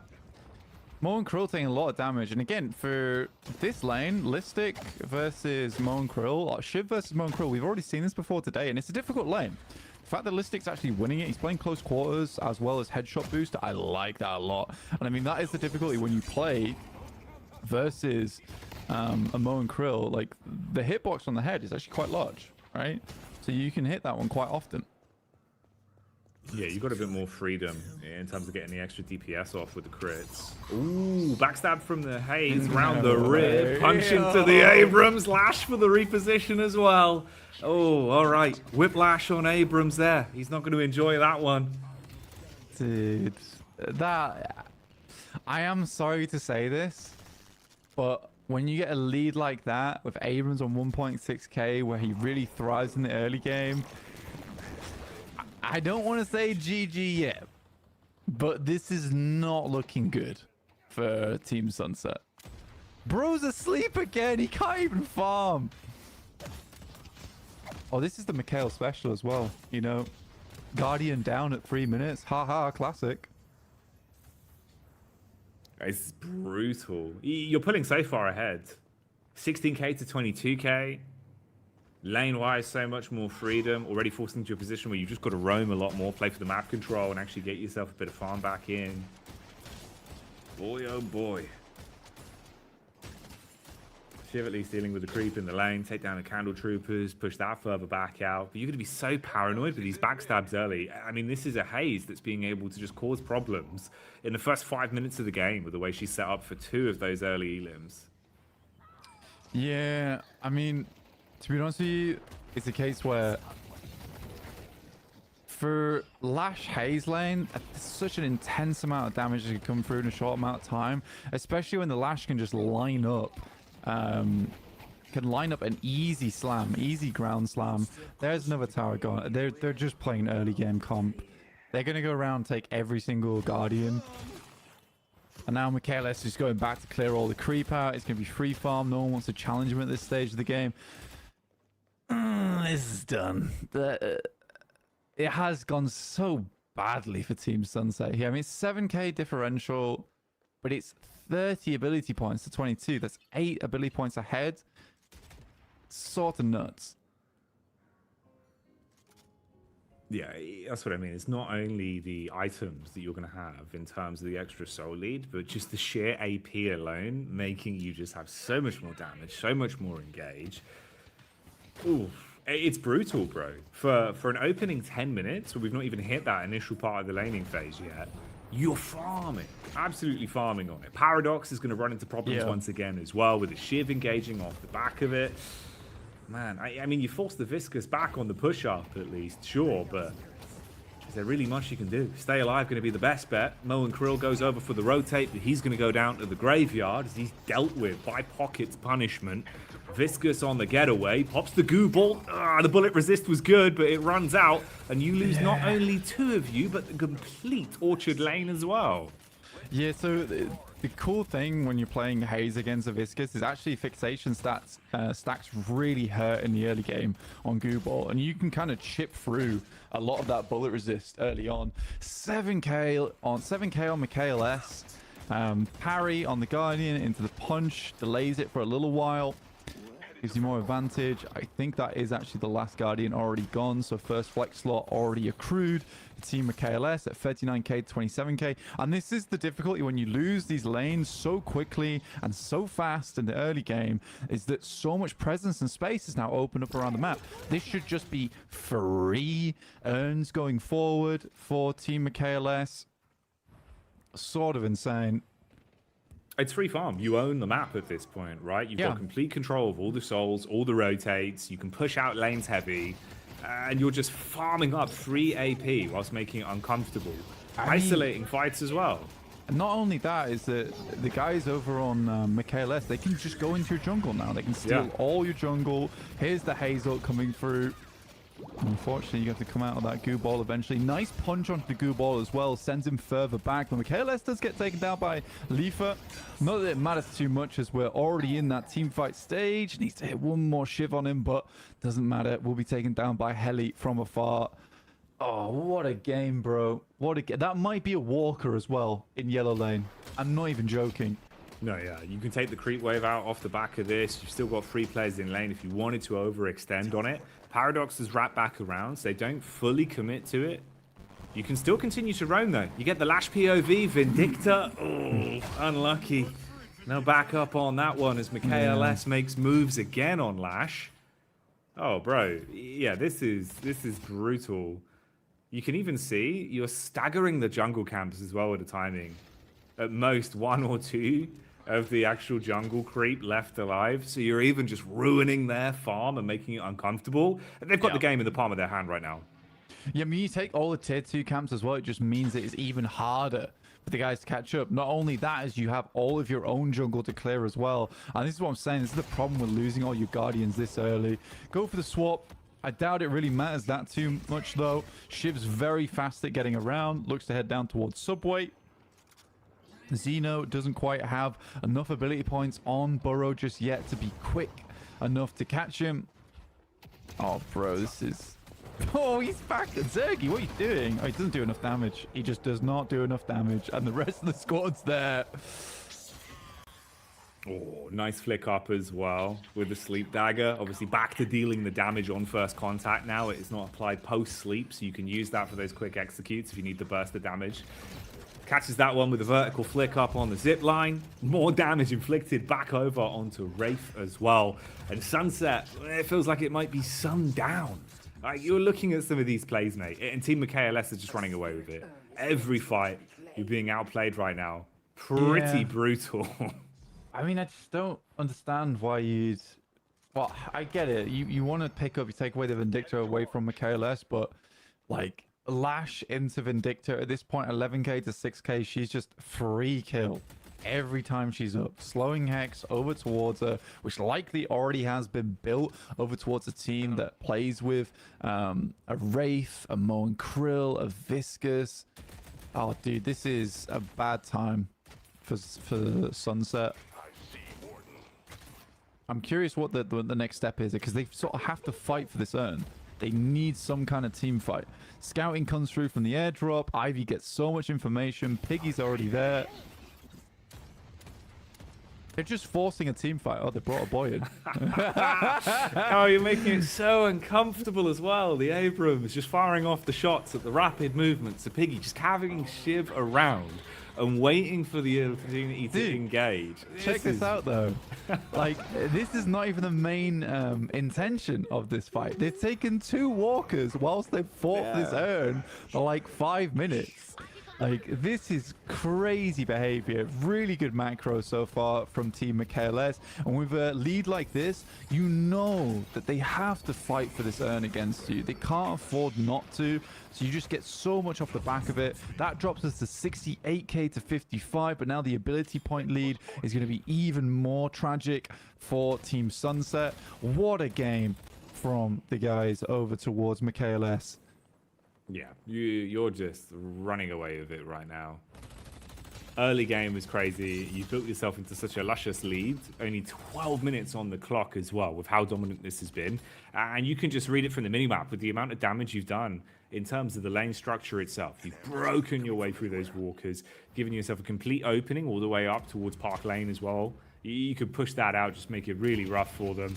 Mo and Krill taking a lot of damage, and again, for this lane, Lystic versus Mo and Krill, Shiv versus Mo and Krill, we've already seen this before today, and it's a difficult lane. The fact that Lystic's actually winning it, he's playing close quarters as well as headshot boost, I like that a lot. And I mean, that is the difficulty when you play versus a Mo and Krill. Like, the hitbox on the head is actually quite large, right? So you can hit that one quite often. Yeah, you got a bit more freedom in terms of getting the extra DPS off with the crits. Ooh, backstab from the Haze round the rib. Punch into the Abrams. Lash for the reposition as well. Oh, all right. Whiplash on Abrams there. He's not going to enjoy that one. Dude, that... I am sorry to say this, but when you get a lead like that with Abrams on 1.6k, where he really thrives in the early game, I don't want to say GG yet, but this is not looking good for Team Sunset. Bro's asleep again. He can't even farm. Oh, this is the MikaelS special as well. You know, Guardian down at 3 minutes. Haha, classic. It's brutal. You're pulling so far ahead. 16k to 22k. Lane-wise, so much more freedom. Already forced into a position where you've just got to roam a lot more, play for the map control, and actually get yourself a bit of farm back in. Boy, oh boy. Shiv at least dealing with the creep in the lane, take down the Candle Troopers, push that further back out. But you're going to be so paranoid with these backstabs early. I mean, this is a Haze that's being able to just cause problems in the first 5 minutes of the game with the way she's set up for 2 of those early elims. Yeah, I mean, to be honest with you, it's a case where for Lash Haze lane, such an intense amount of damage that can come through in a short amount of time, especially when the Lash can just line up. Can line up an easy slam, easy ground slam. There's another tower gone. They're just playing early game comp. They're gonna go around and take every single Guardian. And now MikaelS is going back to clear all the creep out. It's gonna be free farm. No one wants to challenge him at this stage of the game. This is done. It has gone so badly for Team Sunset here. I mean, it's 7k differential, but it's 30 ability points to 22. That's 8 ability points ahead. Sort of nuts. Yeah, that's what I mean. It's not only the items that you're going to have in terms of the extra soul lead, but just the sheer AP alone, making you just have so much more damage, so much more engage. Ooh, it's brutal, bro. For an opening 10 minutes, where we've not even hit that initial part of the laning phase yet, you're farming, absolutely farming on it. Paradox is going to run into problems once again as well, with the Shiv engaging off the back of it. Man, I mean, you force the Viscous back on the push-up at least, sure, but is there really much you can do? Stay Alive going to be the best bet. Mo and Krill goes over for the rotate, but he's going to go down to the graveyard as he's dealt with by Pocket's punishment. Viscous on the getaway, pops the goo ball. The bullet resist was good, but it runs out, and you lose not only 2 of you, but the complete Orchard lane as well. Yeah, so the cool thing when you're playing Haze against a Viscous is actually fixation stacks really hurt in the early game on goo ball, and you can kind of chip through a lot of that bullet resist early on. 7k on MikaelS. Parry on the Guardian into the punch, delays it for a little while. Gives you more advantage. I think that is actually the last Guardian already gone, so first flex slot already accrued. Team MikaelS at 39k to 27k, and this is the difficulty when you lose these lanes so quickly and so fast in the early game, is that so much presence and space is now open up around the map. This should just be free earns going forward for Team MikaelS. Sort of insane. It's free farm. You own the map at this point, right? You've got complete control of all the souls, all the rotates. You can push out lanes heavy, and you're just farming up 3 AP whilst making it uncomfortable. Isolating fights as well. And not only that, is that the guys over on MikaelS, they can just go into your jungle now. They can steal all your jungle. Here's the Hazel coming through. Unfortunately, you have to come out of that goo ball eventually. Nice punch onto the goo ball as well. Sends him further back. But MikaelS does get taken down by Lefaa. Not that it matters too much as we're already in that team fight stage. Needs to hit one more Shiv on him, but doesn't matter. We'll be taken down by Helly from afar. Oh, what a game, bro. What a game. That might be a walker as well in yellow lane. I'm not even joking. No, yeah, you can take the creep wave out off the back of this. You've still got 3 players in lane if you wanted to overextend on it. Paradox is wrapped back around, so they don't fully commit to it. You can still continue to roam, though. You get the Lash POV, Vindicta. Oh, unlucky. No backup on that one as MikaelS makes moves again on Lash. Oh, bro. Yeah, this is brutal. You can even see you're staggering the jungle camps as well with the timing. At most 1 or 2 of the actual jungle creep left alive, so you're even just ruining their farm and making it uncomfortable. And they've got the game in the palm of their hand right now. Yeah, I mean, you take all the tier 2 camps as well, it just means that it's even harder for the guys to catch up. Not only that, is you have all of your own jungle to clear as well. And this is what I'm saying, this is the problem with losing all your Guardians this early. Go for the swap. I doubt it really matters that too much though. Shiv's very fast at getting around, looks to head down towards Subway. Zeno doesn't quite have enough ability points on Burrow just yet to be quick enough to catch him. Oh, bro, this is... Oh, he's back at Zerggy. What are you doing? Oh, he doesn't do enough damage. He just does not do enough damage. And the rest of the squad's there. Oh, nice flick up as well with the sleep dagger. Obviously back to dealing the damage on first contact now. It is not applied post-sleep, so you can use that for those quick executes if you need to burst the damage. Catches that one with a vertical flick up on the zip line. More damage inflicted back over onto Wraith as well. And Sunset, it feels like it might be sundown. Like, you're looking at some of these plays, mate, and Team MikaelS are just running away with it. Every fight, you're being outplayed right now. Pretty brutal. I mean, I just don't understand why you'd... Well, I get it. You want to take away the Vindicta away from MikaelS, but, like, Lash into Vindicta at this point, 11k to 6k, she's just free kill every time she's up. Slowing Hex over towards her, which likely already has been built over towards a team that plays with a Wraith, a Moan Krill, a Viscous. Oh, dude, this is a bad time for Sunset. I'm curious what the next step is, because they sort of have to fight for this urn. They need some kind of team fight. Scouting comes through from the airdrop. Ivy gets so much information. Piggy's already there. They're just forcing a team fight. Oh, they brought a boy in. Oh, you're making it so uncomfortable as well. The Abrams just firing off the shots at the rapid movements. The Piggy just carrying Shiv around and waiting for the opportunity to engage. Check this out, though. Like, this is not even the main intention of this fight. They've taken 2 walkers whilst they've fought this urn for like 5 minutes. Like, this is crazy behavior. Really good macro so far from Team MikaelS. And with a lead like this, you know that they have to fight for this urn against you. They can't afford not to. So you just get so much off the back of it. That drops us to 68k to 55. But now the ability point lead is going to be even more tragic for Team Sunset. What a game from the guys over towards MikaelS. Yeah, you're just running away with it right now. Early game was crazy. You built yourself into such a luscious lead. Only 12 minutes on the clock as well with how dominant this has been. And you can just read it from the minimap with the amount of damage you've done in terms of the lane structure itself. You've broken your way through those walkers, giving yourself a complete opening all the way up towards Park Lane as well. You could push that out, just make it really rough for them.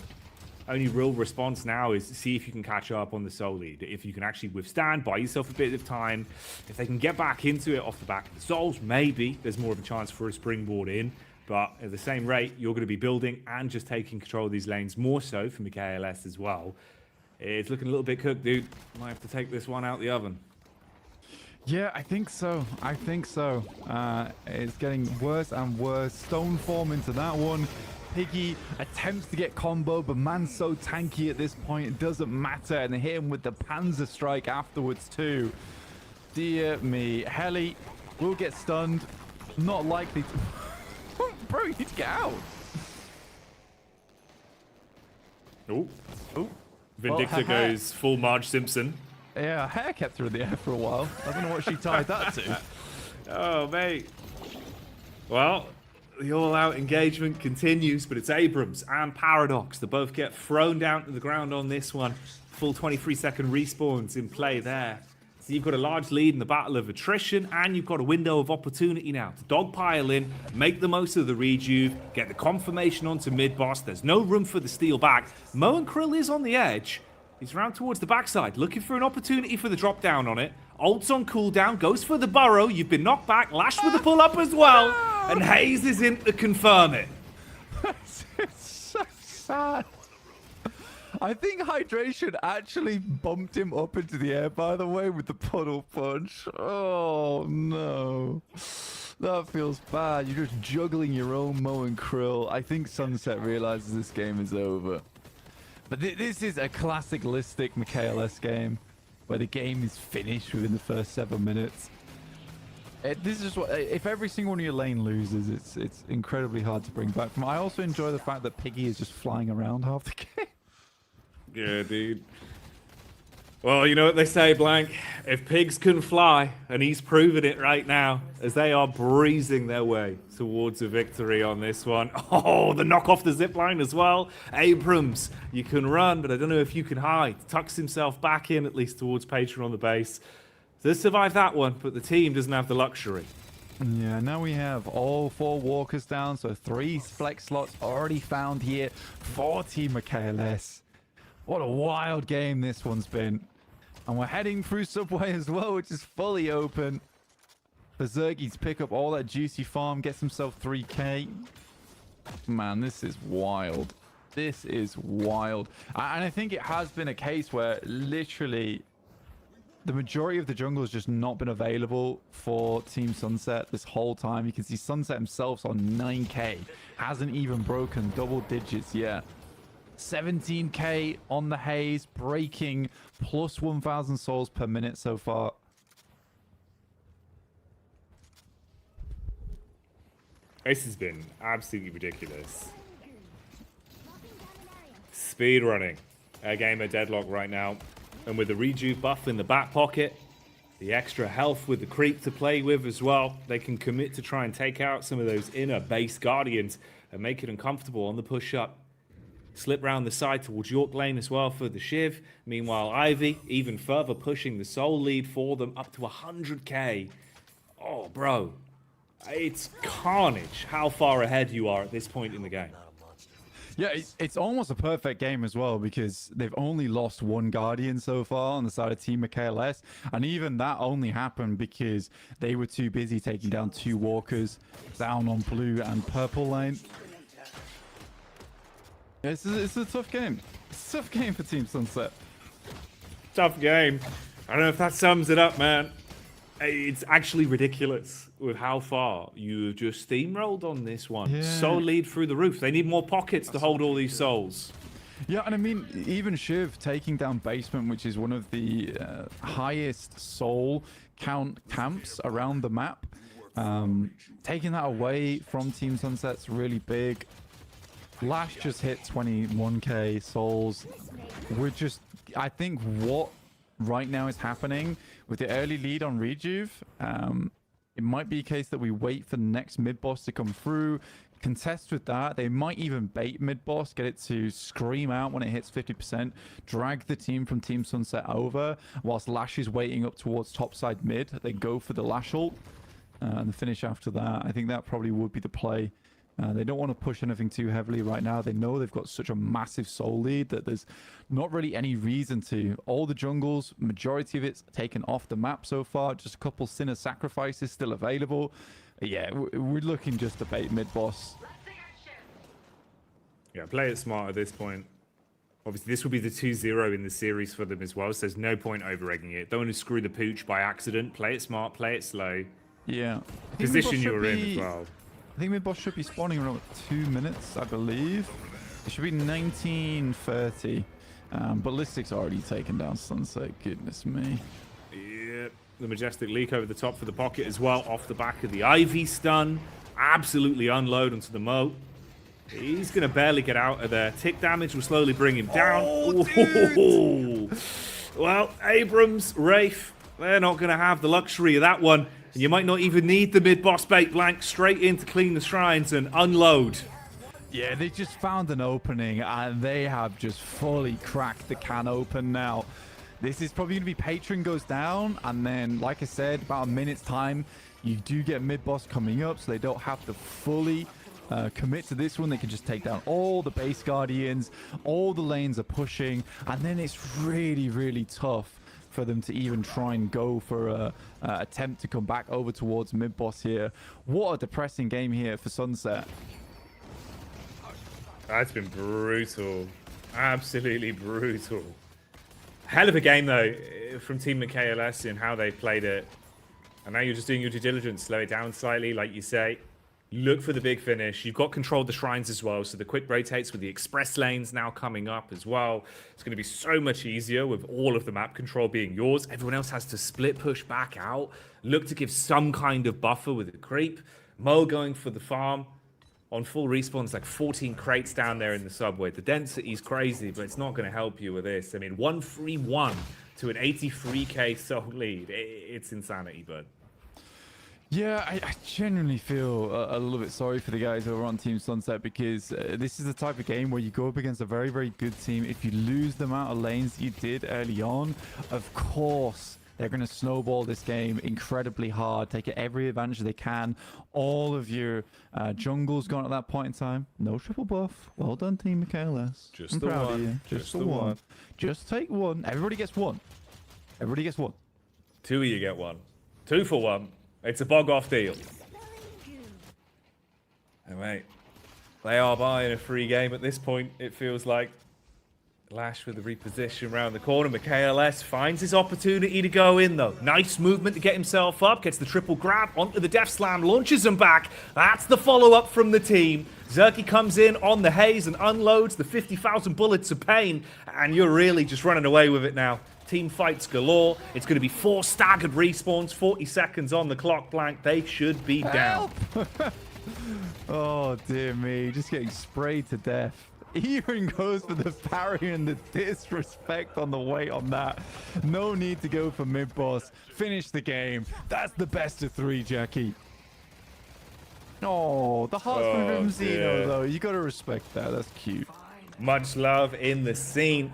Only real response now is see if you can catch up on the soul lead. If you can actually withstand, buy yourself a bit of time. If they can get back into it off the back of the souls, maybe there's more of a chance for a springboard in. But at the same rate, you're going to be building and just taking control of these lanes, more so for MikaelS as well. It's looking a little bit cooked, dude. Might have to take this one out the oven. Yeah, I think so. I think so. It's getting worse and worse. Stone form into that one. Piggy attempts to get combo, but man's so tanky at this point, it doesn't matter. And they hit him with the Panzer Strike afterwards too. Dear me. Helly will get stunned. Not likely to... Bro, you need to get out. Oh. Oh. Vindicta Well, goes full Marge Simpson. Yeah, hair kept her in the air for a while. I don't know what she tied that to. Oh, mate. Well, the all-out engagement continues, but it's Abrams and Paradox that both get thrown down to the ground on this one. Full 23-second respawns in play there. So you've got a large lead in the battle of attrition, and you've got a window of opportunity now to dogpile in, make the most of the rejuve, get the confirmation onto mid-boss. There's no room for the steal back. Moan Krill is on the edge. He's round towards the backside, looking for an opportunity for the drop down on it. Ult's on cooldown, goes for the burrow. You've been knocked back, Lash with the pull up as well. And Hayes is in to confirm it. It's so sad. I think Hydration actually bumped him up into the air, by the way, with the puddle punch. Oh, no. That feels bad. You're just juggling your own Moan Krill. I think Sunset realizes this game is over. But this is a classic Lystic MikaelS game, where the game is finished within the first 7 minutes. This is just what, if every single one of your lane loses, it's incredibly hard to bring back from. I also enjoy the fact that Piggy is just flying around half the game. Yeah, dude. Well, you know what they say, Blank. If pigs can fly, and he's proven it right now, as they are breezing their way towards a victory on this one. Oh, the knock off the zipline as well. Abrams, you can run, but I don't know if you can hide. Tucks himself back in, at least towards Patron on the base. They survive that one, but the team doesn't have the luxury. Yeah, now we have all 4 walkers down, so 3 flex slots already found here for Team MikaelS. What a wild game this one's been. And we're heading through Subway as well, which is fully open. for Zerggy to pick up all that juicy farm, gets himself 3k. Man, this is wild. This is wild. And I think it has been a case where literally the majority of the jungle has just not been available for Team Sunset this whole time. You can see Sunset himself's on 9k. Hasn't even broken double digits yet. 17k on the haze, breaking plus 1,000 souls per minute so far. This has been absolutely ridiculous. Speed running a game of Deadlock right now. And with the rejuve buff in the back pocket, the extra health with the creep to play with as well, they can commit to try and take out some of those inner base guardians and make it uncomfortable on the push-up. Slip round the side towards York Lane as well for the Shiv. Meanwhile, Ivy even further pushing the soul lead for them up to 100k. Oh, bro. It's carnage how far ahead you are at this point in the game. Yeah, it's almost a perfect game as well because they've only lost one Guardian so far on the side of Team MikaelS. And even that only happened because they were too busy taking down 2 walkers down on blue and purple lane. Yeah, it's a tough game. It's a tough game for Team Sunset. Tough game. I don't know if that sums it up, man. It's actually ridiculous with how far you've just steamrolled on this one. Yeah. Soul lead through the roof. They need more pockets to hold all these souls. Yeah, and I mean, even Shiv taking down Basement, which is one of the highest soul count camps around the map. Taking that away from Team Sunset's really big. Lash just hit 21k souls. We're just, I think what right now is happening with the early lead on Rejuve, it might be a case that we wait for the next mid-boss to come through, contest with that. They might even bait mid-boss, get it to scream out when it hits 50%, drag the team from Team Sunset over, whilst Lash is waiting up towards topside mid. They go for the Lash ult, and the finish after that. I think that probably would be the play. They don't want to push anything too heavily right now. They know they've got such a massive soul lead that there's not really any reason to. All the jungles, majority of it's taken off the map so far. Just a couple Sinner sacrifices still available. Yeah, we're looking just to bait mid-boss. Yeah, play it smart at this point. Obviously, this will be the 2-0 in the series for them as well, so there's no point over-egging it. Don't want to screw the pooch by accident. Play it smart, play it slow. Yeah. Position you were in as well. I think mid-boss should be spawning around 2 minutes, I believe. It should be 19:30. But Lystic's already taken down Sunset. Goodness me. Yep. The Majestic leak over the top for the pocket as well, off the back of the Ivy stun. Absolutely unload onto the moat. He's going to barely get out of there. Tick damage will slowly bring him down. Oh, well, Abrams, Rafe, they're not going to have the luxury of that one. And you might not even need the mid-boss bait blank straight in to clean the shrines and unload. Yeah, they just found an opening and they have just fully cracked the can open now. This is probably going to be Patron goes down, and then, like I said, about a minute's time, you do get mid-boss coming up, so they don't have to fully commit to this one. They can just take down all the base guardians, all the lanes are pushing, and then it's really, really tough for them to even try and go for a attempt to come back over towards mid-boss here. What a depressing game here for Sunset. That's been brutal. Absolutely brutal. Hell of a game, though, from Team MikaelS and how they played it. And now you're just doing your due diligence. Slow it down slightly, like you say. Look for the big finish. You've got control of the shrines as well, so the quick rotates with the express lanes now coming up as well. It's going to be so much easier with all of the map control being yours. Everyone else has to split push back out. Look to give some kind of buffer with the creep. Mo going for the farm. On full respawns, like 14 crates down there in the subway. The density's crazy, but it's not going to help you with this. I mean, 1-3-1 to an 83k soul lead. It's insanity, bud. Yeah, I genuinely feel a little bit sorry for the guys over on Team Sunset because this is the type of game where you go up against a very, very good team. If you lose the amount of lanes you did early on, of course, they're going to snowball this game incredibly hard, take every advantage they can. All of your jungles gone at that point in time. No triple buff. Well done, Team MikaelS. Just I'm the proud one. of you. Just the one. Just take one. Everybody gets one. Everybody gets one. 2 of you get one. 2 for 1. It's a bog-off deal. And mate, they are buying a free game at this point, it feels like. Lash with the reposition around the corner. MikaelS finds his opportunity to go in, though. Nice movement to get himself up. Gets the triple grab onto the Death Slam. Launches him back. That's the follow-up from the team. Zerggy comes in on the haze and unloads the 50,000 bullets of pain. And you're really just running away with it now. Team fights galore. It's going to be 4 staggered respawns. 40 seconds on the clock blank. They should be down. Oh, dear me. Just getting sprayed to death. He even goes for the parry and the disrespect on the weight on that. No need to go for mid boss. Finish the game. That's the best of 3, Jackie. Oh, the hearts from Zeno, though. You got to respect that. That's cute. Much love in the scene,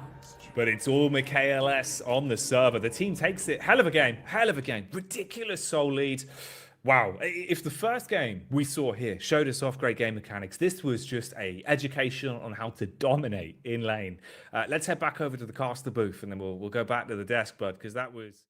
but it's all MikaelS on the server. The team takes it. Hell of a game. Hell of a game. Ridiculous soul lead. Wow, if the first game we saw here showed us off great game mechanics, this was just a education on how to dominate in lane. Let's head back over to the caster booth and then we'll go back to the desk, bud, because that was...